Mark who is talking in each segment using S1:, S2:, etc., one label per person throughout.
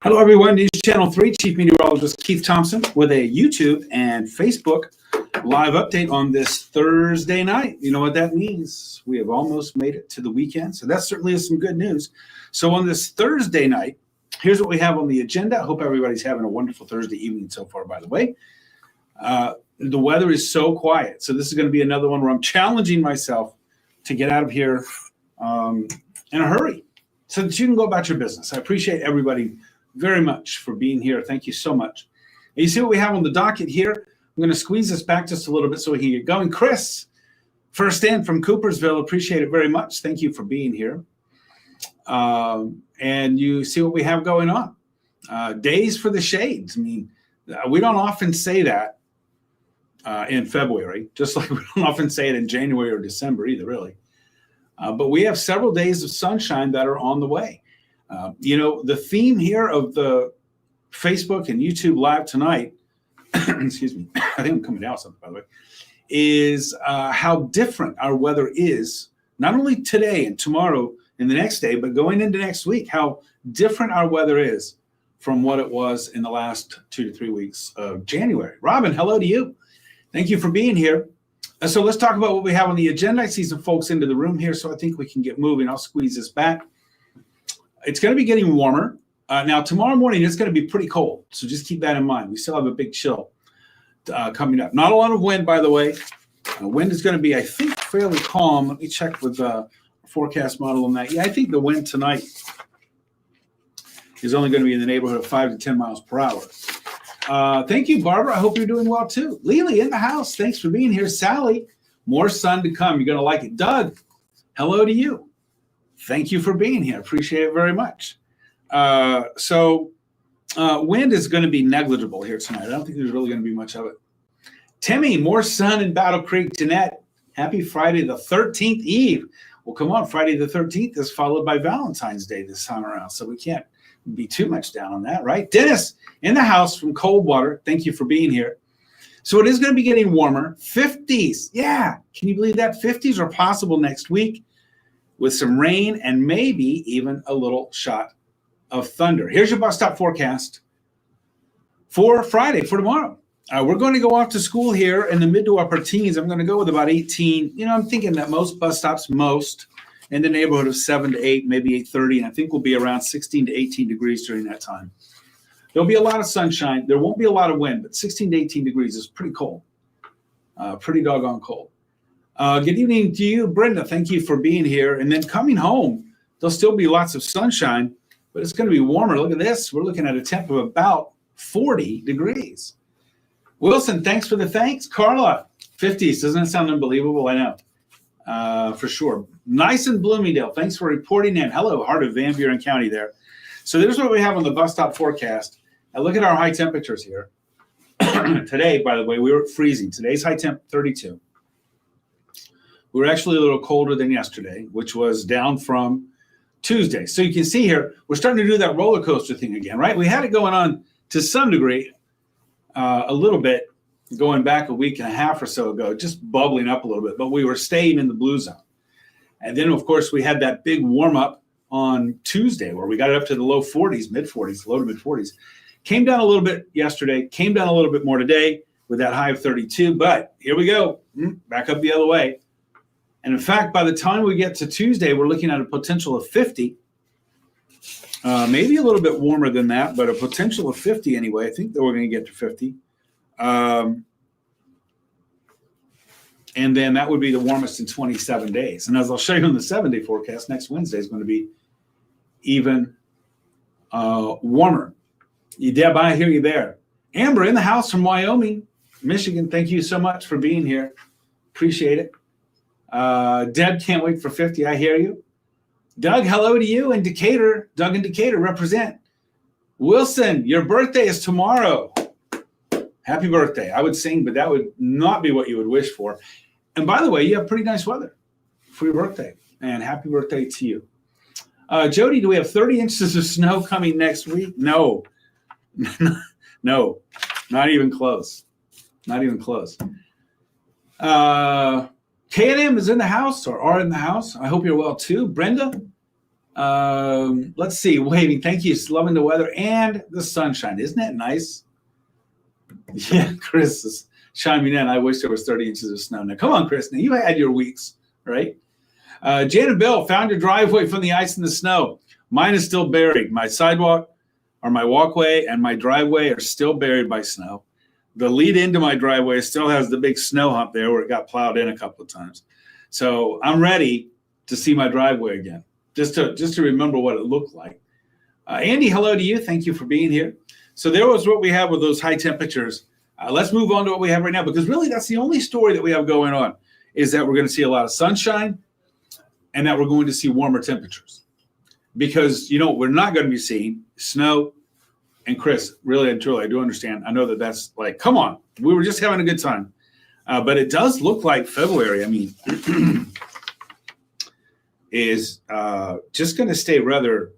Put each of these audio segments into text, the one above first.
S1: Hello, everyone. News Channel 3, Chief Meteorologist Keith Thompson with a YouTube and Facebook live update on this Thursday night. You know what that means? We have almost made it to the weekend, so that certainly is some good news. So on this Thursday night, here's what we have on the agenda. I hope everybody's having a wonderful Thursday evening so far, by the way. The weather is so quiet, so this is going to be another one where I'm challenging myself to get out of here in a hurry so that you can go about your business. I appreciate everybody very much for being here. Thank you so much. And you see what we have on the docket here? I'm going to squeeze this back just a little bit so we can get going. Chris, first in from Coopersville, appreciate it very much. Thank you for being here. And you see what we have going on. Days for the shades. I mean, we don't often say that in February, just like we don't often say it in January or December either, really. But we have several days of sunshine that are on the way. You know, the theme here of the Facebook and YouTube Live tonight, excuse me, I think I'm coming down with something, by the way, is how different our weather is, not only today and tomorrow and the next day, but going into next week, how different our weather is from what it was in the last 2 to 3 weeks of January. Robin, hello to you. Thank you for being here. So let's talk about what we have on the agenda. I see some folks into the room here, so I think we can get moving. I'll squeeze this back. It's going to be getting warmer. Now, tomorrow morning, it's going to be pretty cold, so just keep that in mind. We still have a big chill coming up. Not a lot of wind, by the way. Wind is going to be, I think, fairly calm. Let me check with the forecast model on that. Yeah, I think the wind tonight is only going to be in the neighborhood of 5 to 10 miles per hour. Thank you, Barbara. I hope you're doing well, too. Lily in the house. Thanks for being here. Sally, more sun to come. You're going to like it. Doug, hello to you. Thank you for being here. Appreciate it very much. Wind is going to be negligible here tonight. I don't think there's really going to be much of it. Timmy, more sun in Battle Creek. Jeanette, happy Friday the 13th Eve. Well, come on. Friday the 13th is followed by Valentine's Day this time around, so we can't be too much down on that, right? Dennis in the house from Coldwater. Thank you for being here. So it is going to be getting warmer. 50s. Yeah. Can you believe that? 50s are possible next week, with some rain and maybe even a little shot of thunder. Here's your bus stop forecast for Friday, for tomorrow. We're going to go off to school here in the mid to upper teens. I'm going to go with about 18. You know, I'm thinking that most bus stops, in the neighborhood of 7 to 8, maybe 8:30, and I think we'll be around 16 to 18 degrees during that time. There'll be a lot of sunshine. There won't be a lot of wind, but 16 to 18 degrees is pretty cold, pretty doggone cold. Good evening to you, Brenda. Thank you for being here. And then coming home, there'll still be lots of sunshine, but it's going to be warmer. Look at this. We're looking at a temp of about 40 degrees. Wilson, thanks for the thanks. Carla, 50s. Doesn't it sound unbelievable? I know, for sure. Nice in Bloomingdale. Thanks for reporting in. Hello, heart of Van Buren County there. So there's what we have on the bus stop forecast. Now look at our high temperatures here. Today, by the way, we were freezing. Today's high temp, 32. We were actually a little colder than yesterday, which was down from Tuesday. So you can see here, we're starting to do that roller coaster thing again, right? We had it going on to some degree, a little bit, going back a week and a half or so ago, just bubbling up a little bit, but we were staying in the blue zone. And then, of course, we had that big warm up on Tuesday where we got it up to the low 40s, mid 40s, low to mid 40s. Came down a little bit yesterday, came down a little bit more today with that high of 32, but here we go, back up the other way. And in fact, by the time we get to Tuesday, we're looking at a potential of 50, maybe a little bit warmer than that, but a potential of 50 anyway. I think that we're going to get to 50. And then that would be the warmest in 27 days. And as I'll show you in the 7-day forecast, next Wednesday is going to be even warmer. Deb, I hear you there. Amber in the house from Wyoming, Michigan. Thank you so much for being here. Appreciate it. Deb, can't wait for 50. I hear you. Doug, hello to you in Decatur. Doug in Decatur, represent. Wilson, your birthday is tomorrow. Happy birthday. I would sing, but that would not be what you would wish for. And by the way, you have pretty nice weather for your birthday. And happy birthday to you. Jody, do we have 30 inches of snow coming next week? No. No, not even close. Not even close. K&M is in the house or are in the house. I hope you're well too. Brenda, Let's see. Waving. Thank you. Loving the weather and the sunshine. Isn't that nice? Yeah, Chris is chiming in. I wish there was 30 inches of snow. Now, come on, Chris. Now, you had your weeks, right? Jan and Bill, found your driveway from the ice and the snow. Mine is still buried. My sidewalk or my walkway and my driveway are still buried by snow. The lead into my driveway still has the big snow hump there where it got plowed in a couple of times. So I'm ready to see my driveway again, just to remember what it looked like. Andy, hello to you. Thank you for being here. So there was what we have with those high temperatures. Let's move on to what we have right now, because really that's the only story that we have going on, is that we're going to see a lot of sunshine and that we're going to see warmer temperatures. Because, what we're not going to be seeing? Snow. And Chris, really and truly, I do understand. I know that that's like, come on, we were just having a good time. But it does look like February, is just going to stay rather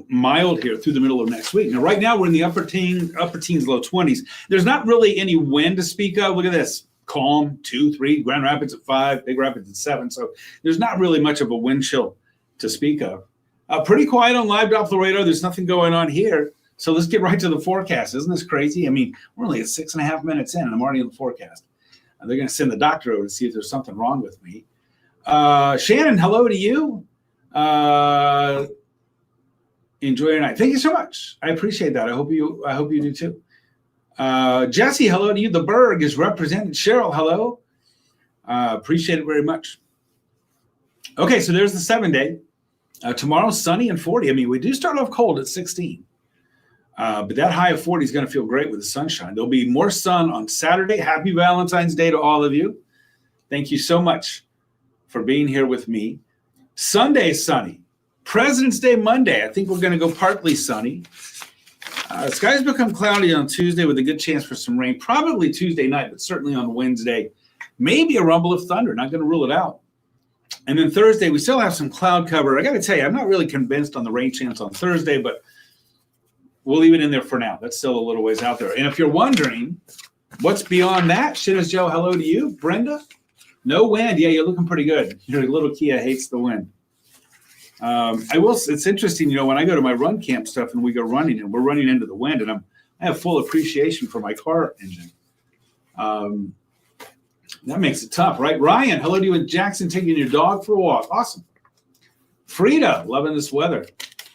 S1: mild here through the middle of next week. Now, right now, we're in the upper teens, low 20s. There's not really any wind to speak of. Look at this. Calm, 2, 3, Grand Rapids at 5, Big Rapids at 7. So there's not really much of a wind chill to speak of. Pretty quiet on live Doppler radar. There's nothing going on here. So let's get right to the forecast. Isn't this crazy? We're only at 6.5 minutes in, and I'm already in the forecast. They're going to send the doctor over to see if there's something wrong with me. Shannon, hello to you. Enjoy your night. Thank you so much. I appreciate that. I hope you do too. Jesse, hello to you. The Berg is represented. Cheryl, hello. Appreciate it very much. Okay, so there's the 7-day. Tomorrow, sunny and 40. We do start off cold at 16. But that high of 40 is going to feel great with the sunshine. There'll be more sun on Saturday. Happy Valentine's Day to all of you. Thank you so much for being here with me. Sunday, sunny. President's Day Monday. I think we're going to go partly sunny. Skies become cloudy on Tuesday with a good chance for some rain. Probably Tuesday night, but certainly on Wednesday. Maybe a rumble of thunder. Not going to rule it out. And then Thursday, we still have some cloud cover. I got to tell you, I'm not really convinced on the rain chance on Thursday, but we'll leave it in there for now. That's still a little ways out there. And if you're wondering what's beyond that, Shinnis Joe, hello to you. Brenda, no wind. Yeah, you're looking pretty good. Your little Kia hates the wind. It's interesting, when I go to my run camp stuff and we go running and we're running into the wind, and I have full appreciation for my car engine. That makes it tough, right? Ryan, hello to you in Jackson, taking your dog for a walk. Awesome. Frida, loving this weather.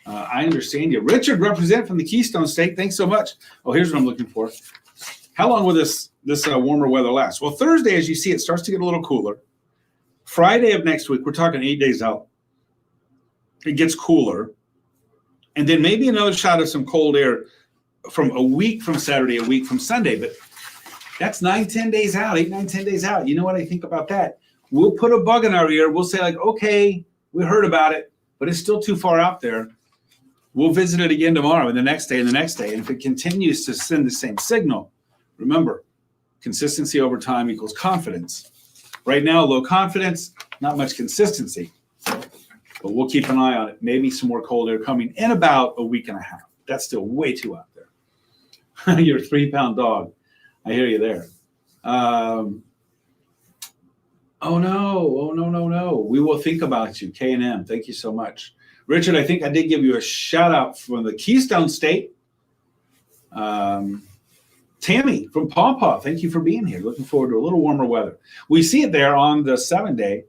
S1: I understand you. Richard, represent from the Keystone State. Thanks so much. Oh, here's what I'm looking for. How long will this warmer weather last? Well, Thursday, as you see, it starts to get a little cooler. Friday of next week, we're talking 8 days out. It gets cooler. And then maybe another shot of some cold air from a week from Saturday, a week from Sunday. But that's 9-10 days out, 8-9-10 days out. You know what I think about that? We'll put a bug in our ear. We'll say, like, okay, we heard about it, but it's still too far out there. We'll visit it again tomorrow and the next day and the next day. And if it continues to send the same signal, remember, consistency over time equals confidence. Right now, low confidence, not much consistency. But we'll keep an eye on it. Maybe some more cold air coming in about a week and a half. That's still way too out there. You're a 3-pound dog. I hear you there. Oh, no. We will think about you. K&M, thank you so much. Richard, I think I did give you a shout out from the Keystone State. Tammy from Paw Paw, thank you for being here. Looking forward to a little warmer weather. We see it there on the 7-day.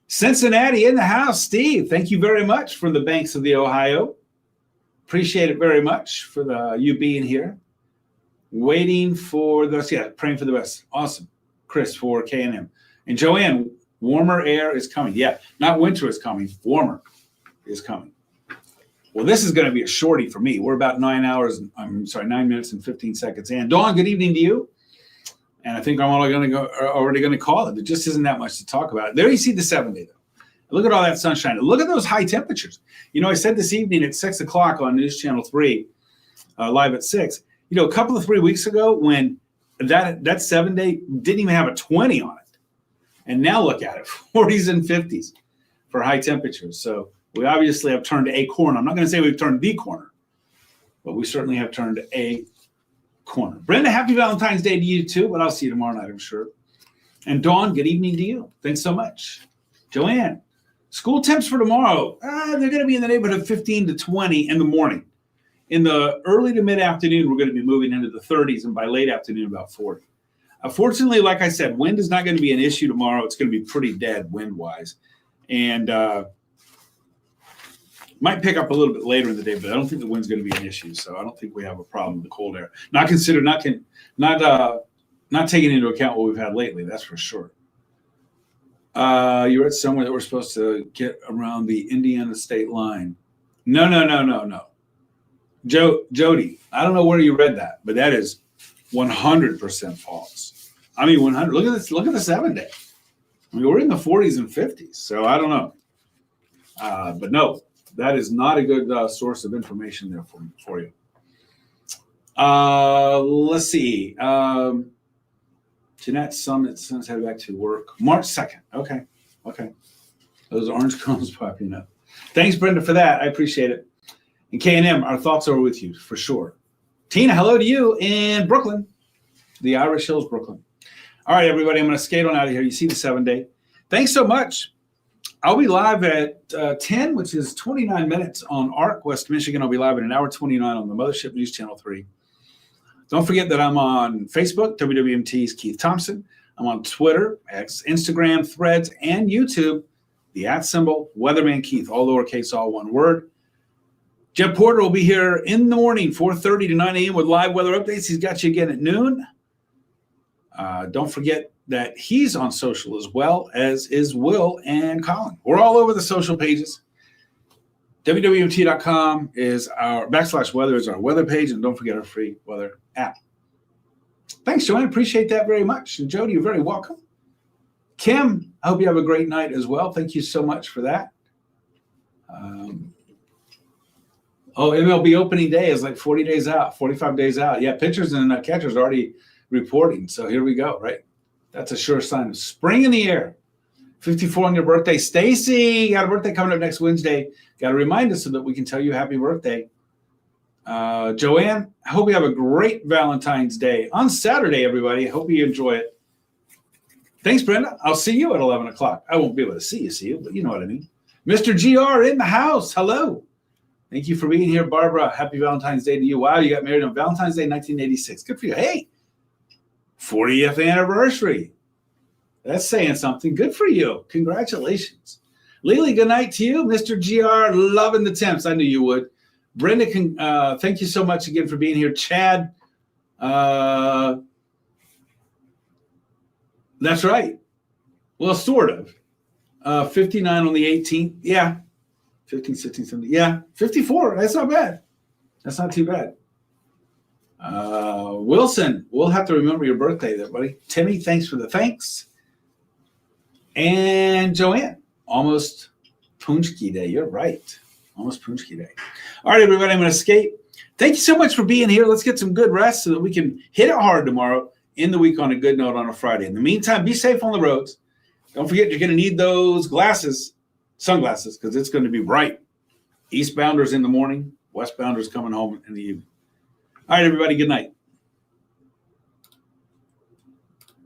S1: Cincinnati in the house. Steve, thank you very much from the banks of the Ohio. Appreciate it very much for you being here. Waiting for the best. Yeah, praying for the best. Awesome. Chris for K&M. And Joanne, warmer air is coming. Yeah, not winter is coming. Warmer is coming. Well, this is going to be a shorty for me. We're about 9 minutes and 15 seconds in. Dawn, good evening to you. And I think I'm already going to call it. There just isn't that much to talk about. There you see the 7-day, though. Look at all that sunshine. Look at those high temperatures. I said this evening at 6 o'clock on News Channel 3, live at 6, a couple of 3 weeks ago when that 7-day didn't even have a 20 on it. And now look at it, 40s and 50s for high temperatures. So we obviously have turned a corner. I'm not going to say we've turned the corner, but we certainly have turned a corner. Brenda, happy Valentine's Day to you too, but I'll see you tomorrow night, I'm sure. And Dawn, good evening to you. Thanks so much. Joanne, School temps for tomorrow, they're going to be in the neighborhood of 15 to 20 in the morning. In the early to mid-afternoon, we're going to be moving into the 30s, and by late afternoon, about 40. Fortunately, like I said, wind is not going to be an issue tomorrow. It's going to be pretty dead wind-wise. And might pick up a little bit later in the day, but I don't think the wind's going to be an issue. So I don't think we have a problem with the cold air. Not taking into account what we've had lately, that's for sure. You read somewhere that we're supposed to get around the Indiana state line. No. Jody, I don't know where you read that, but that is 100% false. I mean, 100. Look at this. Look at the 7-day. I mean, we're in the 40s and 50s, so I don't know. But no, that is not a good source of information there for you. Let's see. Jeanette's son headed back to work March 2nd. Okay. Those orange cones popping up. Thanks, Brenda, for that. I appreciate it. And K&M, our thoughts are with you for sure. Tina, hello to you in Brooklyn, the Irish Hills, Brooklyn. All right, everybody, I'm going to skate on out of here. You see the 7-day. Thanks so much. I'll be live at 10, which is 29 minutes on ARC, West Michigan. I'll be live at 1:29 on the Mothership News Channel 3. Don't forget that I'm on Facebook, WWMT's Keith Thompson. I'm on Twitter, X, Instagram, Threads, and YouTube, the @ Weatherman Keith, all lowercase, all one word. Jeb Porter will be here in the morning, 4:30 to 9 a.m. with live weather updates. He's got you again at noon. Don't forget that he's on social as well, as is Will and Colin. We're all over the social pages. WWMT.com is our /weather is our weather page, and don't forget our free weather app. Thanks, Joanne. Appreciate that very much. And Jody, you're very welcome. Kim, I hope you have a great night as well. Thank you so much for that. MLB opening day is like 40 days out, 45 days out. Yeah, pitchers and catchers are already reporting. So here we go, right? That's a sure sign of spring in the air. 54 on your birthday. Stacy, got a birthday coming up next Wednesday. Got to remind us so that we can tell you happy birthday. Joanne, I hope you have a great Valentine's Day on Saturday, everybody. I hope you enjoy it. Thanks, Brenda. I'll see you at 11 o'clock. I won't be able to see you, but you know what I mean. Mr. GR in the house. Hello. Thank you for being here, Barbara. Happy Valentine's Day to you. Wow, you got married on Valentine's Day, 1986. Good for you. Hey, 40th anniversary. That's saying something. Good for you. Congratulations. Lily, good night to you. Mr. GR, loving the temps. I knew you would. Brenda, thank you so much again for being here. Chad, that's right. Well, sort of. 59 on the 18th. Yeah. 15, 16, 17. Yeah. 54. That's not bad. That's not too bad. Wilson, we'll have to remember your birthday there, buddy. Timmy, thanks for the thanks. And Joanne, almost Punchki Day. You're right. Almost Punchki Day. All right, everybody, I'm going to skate. Thank you so much for being here. Let's get some good rest so that we can hit it hard tomorrow, in the week on a good note on a Friday. In the meantime, be safe on the roads. Don't forget, you're going to need those sunglasses, because it's going to be bright. Eastbounders in the morning, westbounders coming home in the evening. All right, everybody, good night.